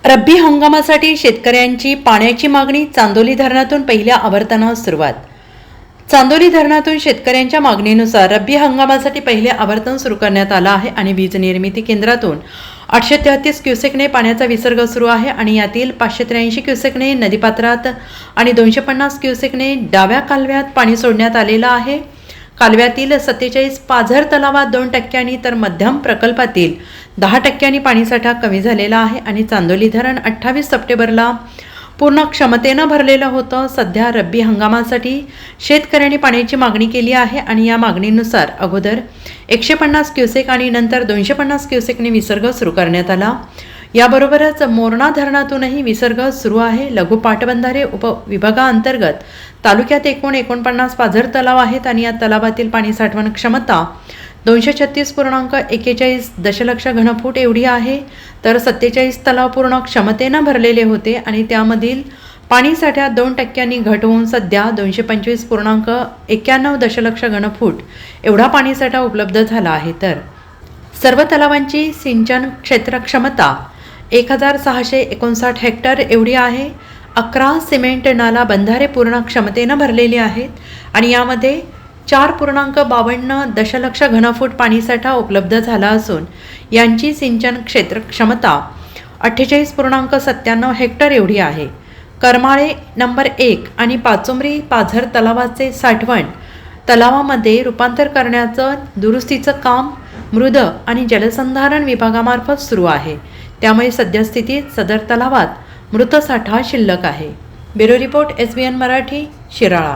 रब्बी हंगामासाठी शेतकऱ्यांची पाण्याची मागणी चांदोली धरणातून पहिल्या आवर्तनास सुरुवात। चांदोली धरणातून शेतकऱ्यांच्या मागणीनुसार रब्बी हंगामासाठी पहिले आवर्तन सुरू करण्यात आलं आहे आणि वीज निर्मिती केंद्रातून 833 क्युसेकने पाण्याचा विसर्ग सुरू आहे आणि यातील 583 क्युसेकने नदीपात्रात आणि 250 क्युसेकने डाव्या कालव्यात पाणी सोडण्यात आलेलं आहे। कालव्यातील 47 पाझर तलावात 2% तर मध्यम प्रकल्पातील 10% पाणीसाठा कमी झालेला आहे आणि चांदोली धरण 28 सप्टेंबरला पूर्ण क्षमतेनं भरलेलं होतं। सध्या रब्बी हंगामासाठी शेतकऱ्यांनी पाण्याची मागणी केली आहे आणि या मागणीनुसार अगोदर 150 क्युसेक आणि नंतर 250 क्युसेकने विसर्ग सुरू करण्यात आला। याबरोबरच मोरणा धरणातूनही विसर्ग सुरू आहे। लघु पाटबंधारे उपविभागाअंतर्गत तालुक्यात एकूण 49 पाझर तलाव आहेत आणि या तलावातील पाणी साठवण क्षमता 236.41 दशलक्ष घनफूट एवढी आहे। तर 47 तलाव पूर्ण क्षमतेनं भरलेले होते आणि त्यामधील पाणीसाठ्यात 2% घट होऊन सध्या 225.91 दशलक्ष घनफूट एवढा पाणीसाठा उपलब्ध झाला आहे। तर सर्व तलावांची सिंचन क्षेत्र क्षमता 1659 हेक्टर एवढी आहे। 11 सिमेंट नाला बंधारे पूर्ण क्षमतेनं भरलेली आहेत आणि यामध्ये 4.52 दशलक्ष घनफूट पाणीसाठा उपलब्ध झाला असून यांची सिंचन क्षेत्र क्षमता 48.97 हेक्टर एवढी आहे। करमाळे नंबर 1 आणि पाचुंबरी पाझर तलावाचे साठवण तलावामध्ये रूपांतर करण्याचं दुरुस्तीचं काम मृद आणि जलसंधारण विभागामार्फत सुरू आहे। त्यामुळे सद्यस्थितीत सदर तलावात मृत साठा शिल्लक आहे। Bureau report SBN Marathi, Shirala.